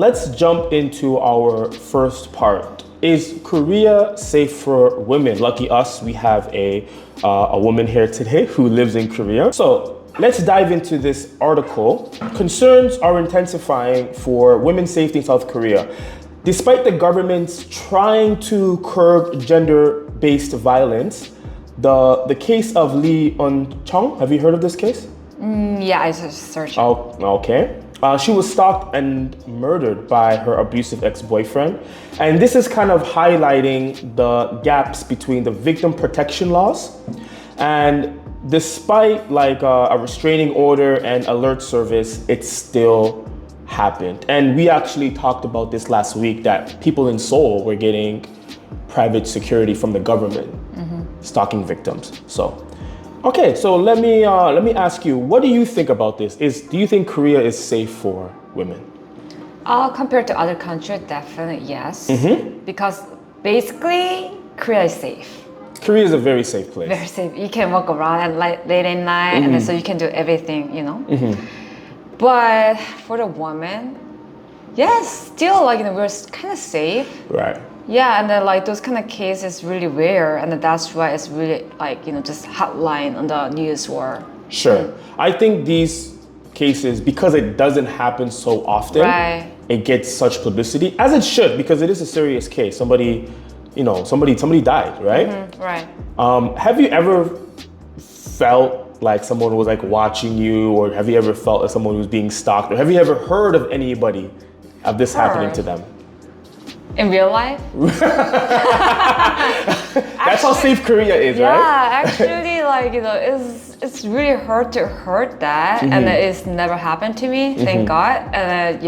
Let's jump into our first part. Is Korea safe for women? Lucky us, we have a woman here today who lives in Korea. So let's dive into this article. Concerns are intensifying for women's safety in South Korea. Despite the government's trying to curb gender-based violence, the case of Lee Eun-chung, have you heard of this case? Yeah, I just searched. Oh, okay. She was stalked and murdered by her abusive ex-boyfriend. And this is kind of highlighting the gaps between the victim protection laws. And despite like a restraining order and alert service, it still happened. And we actually talked about this last week, that people in Seoul were getting private security from the government, stalking victims. So, okay, so let me ask you, what do you think about this? Do you think Korea is safe for women? Compared to other countries, definitely yes. Because basically, Korea is safe. Korea is a very safe place. Very safe. You can walk around at late at night, and then so you can do everything, you know. But for the woman, yes, still like we're kind of safe. Right. Yeah, and then like those kind of cases really rare, and then that's why it's really like just hotline on the news or. Sure. I think these cases, because it doesn't happen so often, Right. it gets such publicity, as it should, because it is a serious case. Somebody died, right? Right. Have you ever felt like someone was like watching you, or have you ever felt like someone was being stalked, or have you ever heard of anybody of this happening to them? In real life? That's how safe Korea is, Yeah, right? actually, like it's really hard to heard that, and it's never happened to me, thank God. And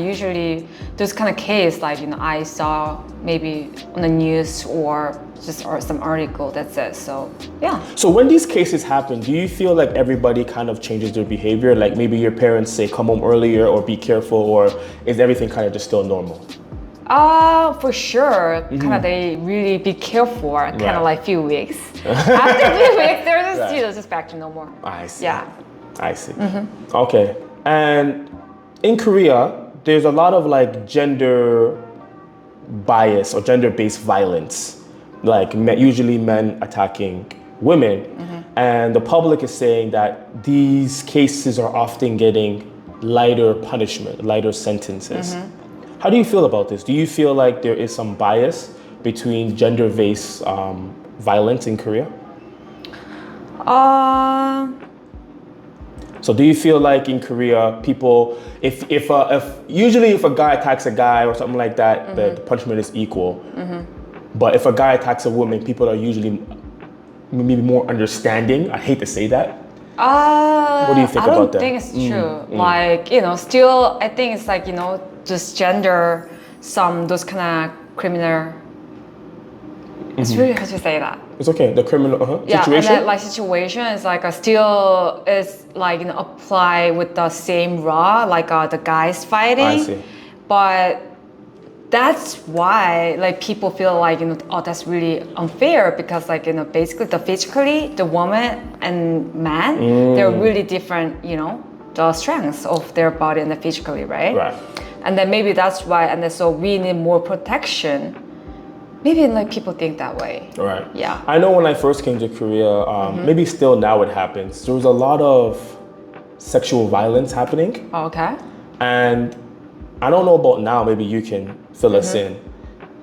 usually those kind of case, like I saw maybe on the news or some article that's it. So yeah. So when these cases happen, do you feel like everybody kind of changes their behavior? Like maybe your parents say come home earlier or be careful, or is everything kind of just still normal? For sure. Kind of they really be careful. Kind Right. of like few weeks. After a few weeks, they're just Right. just back to normal. I see. Yeah. I see. Okay. And in Korea, there's a lot of like gender bias or gender-based violence, like usually men attacking women. And the public is saying that these cases are often getting lighter punishment, lighter sentences. How do you feel about this? Do you feel like there is some bias between gender-based violence in Korea? So do you feel like in Korea, people, if usually if a guy attacks a guy or something like that, the punishment is equal. But if a guy attacks a woman, people are usually maybe more understanding. I hate to say that. What do you think about that? I don't think it's true. Like, still, I think it's like, just gender, those kind of criminal. It's really hard to say that. It's okay. The criminal Yeah, situation. and that like situation is like still is like apply with the same law like the guys fighting. I see. But that's why like people feel like oh, that's really unfair, because like basically physically the woman and man, they're really different, the strengths of their body and physically, right? Right. And then maybe that's why, and then so we need more protection. Maybe like people think that way. Right. Yeah. I know when I first came to Korea, maybe still now it happens. There was a lot of sexual violence happening. Okay. And I don't know about now, maybe you can fill us in.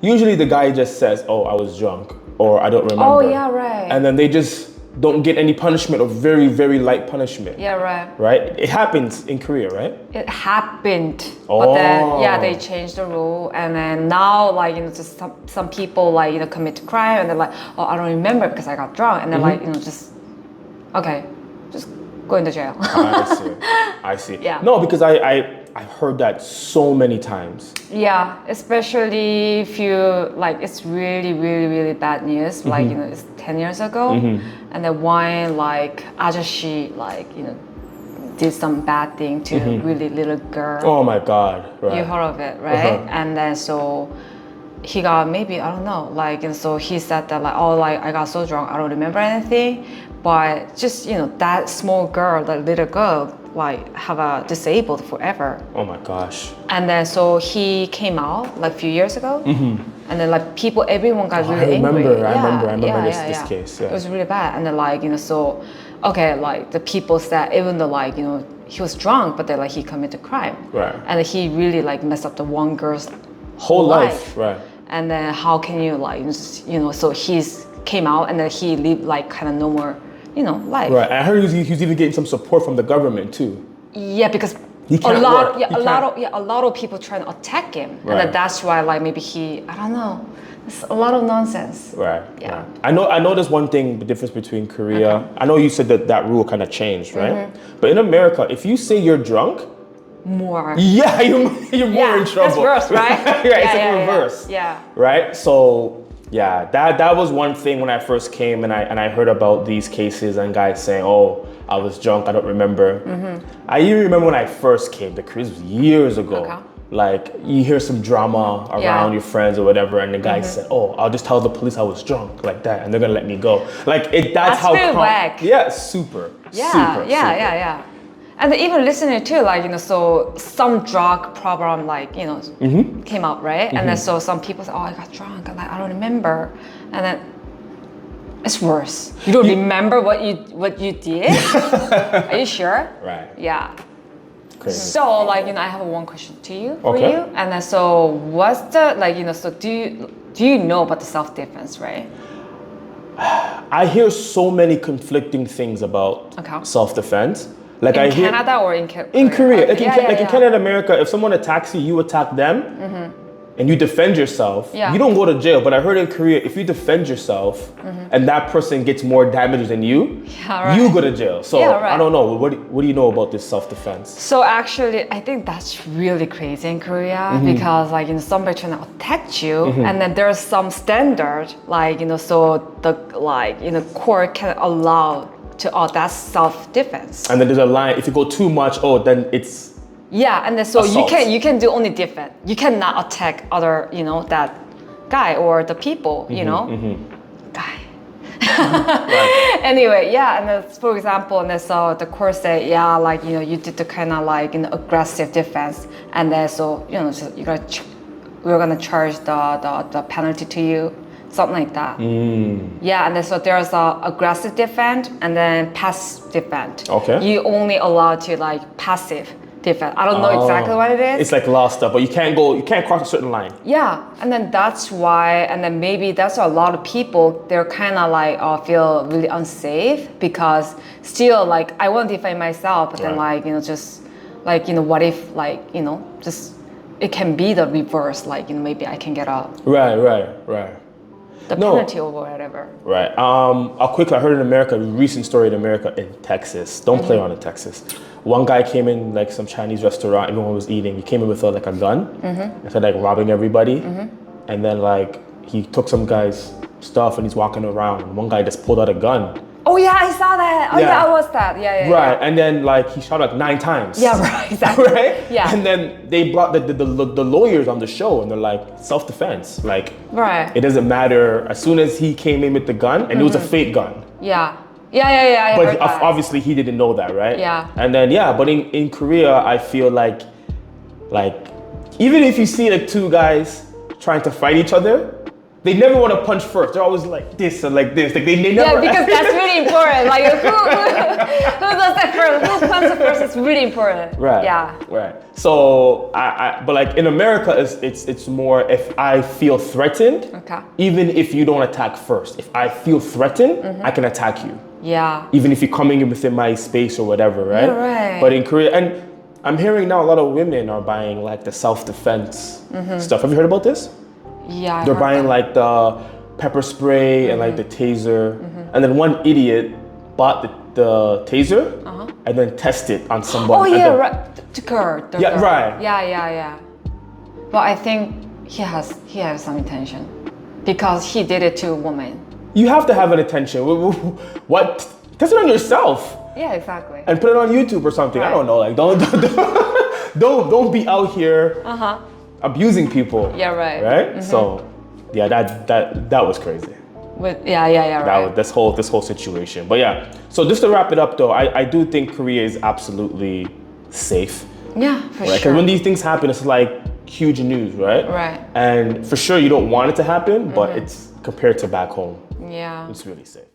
Usually the guy just says, oh, I was drunk, or I don't remember. Oh, yeah, right. And then they just don't get any punishment, or very, very light punishment. Yeah, right. Right? It happens in Korea, right? It happened, but then Oh. they changed the rule, and then now like just some people like commit crime, and they're like, oh, I don't remember because I got drunk, and they're like just okay, just go into jail. I see. I see. Yeah. No, because I've heard that so many times. Yeah, especially if you like it's really really really bad news. Like it's 10 years ago, and then one like 아저씨 like did some bad thing to really little girl. Oh my God. Right. You heard of it, right? And then so he got maybe, I don't know, like, and so he said that like, oh, like I got so drunk, I don't remember anything. But just, that small girl, that little girl, like have a disabled forever. Oh my gosh. And then so he came out like a few years ago. And then like everyone got really angry. I remember this case. Yeah. It was really bad. And then like, so, okay, like the people said, even though like, he was drunk, but then like he committed crime. Right. And he really like messed up the one girl's whole life. Right. And then how can you like, so he's came out and then he lived like kind of no more, life. Right. I heard he was even getting some support from the government too. Yeah, because a lot of people trying to attack him, right. And then that's why like maybe I don't know, it's a lot of nonsense. Right. Yeah. Right. I know there's one thing, the difference between Korea. Okay. I know you said that rule kind of changed, right? But in America, if you say you're drunk, more. Yeah, you're more in trouble. That's worse, right? It's like reverse. Yeah. Right. So. Yeah, that was one thing when I first came and I heard about these cases and guys saying, oh, I was drunk, I don't remember. I even remember when I first came, the cruise was years ago. Okay. Like you hear some drama around your friends or whatever and the guy said, oh, I'll just tell the police I was drunk like that and they're gonna let me go. Like that's how really whack. Yeah, super. Yeah. And even listening to like, so some drug problem like, came up, right? And then so some people say, oh, I got drunk and like, I don't remember. And then it's worse. You don't remember what you did? Are you sure? Right. Yeah. Crazy. So like, I have one question to you for you. And then so what's the, like, so do you know about the self-defense, right? I hear so many conflicting things about self-defense. Like in Canada or in Korea? In Korea. Like in Canada and America, if someone attacks you, you attack them and you defend yourself. You don't go to jail. But I heard in Korea, if you defend yourself and that person gets more damage than you, you go to jail. So I don't know. What do you know about this self-defense? So actually, I think that's really crazy in Korea because like, somebody trying to attack you and then there's some standard like, so the like, court can allow to that's self-defense. And then there's a line, if you go too much, then it's and then so assault. you can do only defense. You cannot attack other, that guy or the people, guy. Anyway, and then, for example, and then so the court say, like, you did the kind of like aggressive defense, and then so so we're gonna charge the penalty to you. Something like that. And then so there's a aggressive defense and then passive defense. Okay. You only allowed to like passive defense. I don't know exactly what it is. It's like law stuff, but you can't cross a certain line. Yeah, and then that's why, and then maybe that's a lot of people, they're kind of like feel really unsafe because still like I want to defend myself, but then like, just like, what if like, just it can be the reverse, like, maybe I can get out. Right. The penalty or whatever. Right. I heard in America, a recent story in America in Texas. Don't play on in Texas. One guy came in like some Chinese restaurant, everyone was eating. He came in with like a gun and started like robbing everybody. And then like he took some guy's stuff and he's walking around. And one guy just pulled out a gun. Oh yeah, I saw that. I was that. Right. And then like he shot like 9 times. Yeah, right, exactly. Right? Yeah. And then they brought the lawyers on the show and they're like, self-defense. Like, it doesn't matter. As soon as he came in with the gun, and it was a fake gun. Yeah. But obviously he didn't know that, right? Yeah. And then but in Korea, I feel like even if you see like 2 guys trying to fight each other, they never want to punch first. They're always like this or like this. Like they never. Yeah, because that's really important. Like who does that first? Who punches first is really important. Right. Yeah. Right. So but like in America, it's more if I feel threatened. Okay. Even if you don't attack first, if I feel threatened, I can attack you. Yeah. Even if you're coming in within my space or whatever, right? Yeah, right. But in Korea, and I'm hearing now a lot of women are buying like the self-defense stuff. Have you heard about this? Yeah. They're buying like the pepper spray and like the taser. And then one idiot bought the taser and then tested on somebody. Oh yeah, right. The girl. Right. Yeah. But I think he has some intention because he did it to a woman. You have to have an intention. What? Test it on yourself. Yeah, exactly. And put it on YouTube or something. Right. I don't know. Like don't be out here abusing people. Yeah, right. Right? So Yeah, that was crazy. Right. That was this whole situation. But yeah, so just to wrap it up though, I do think Korea is absolutely safe. Yeah, for Right? Because sure. when these things happen, it's like huge news, right? Right. And for sure, you don't want it to happen, but it's compared to back home, Yeah. it's really safe.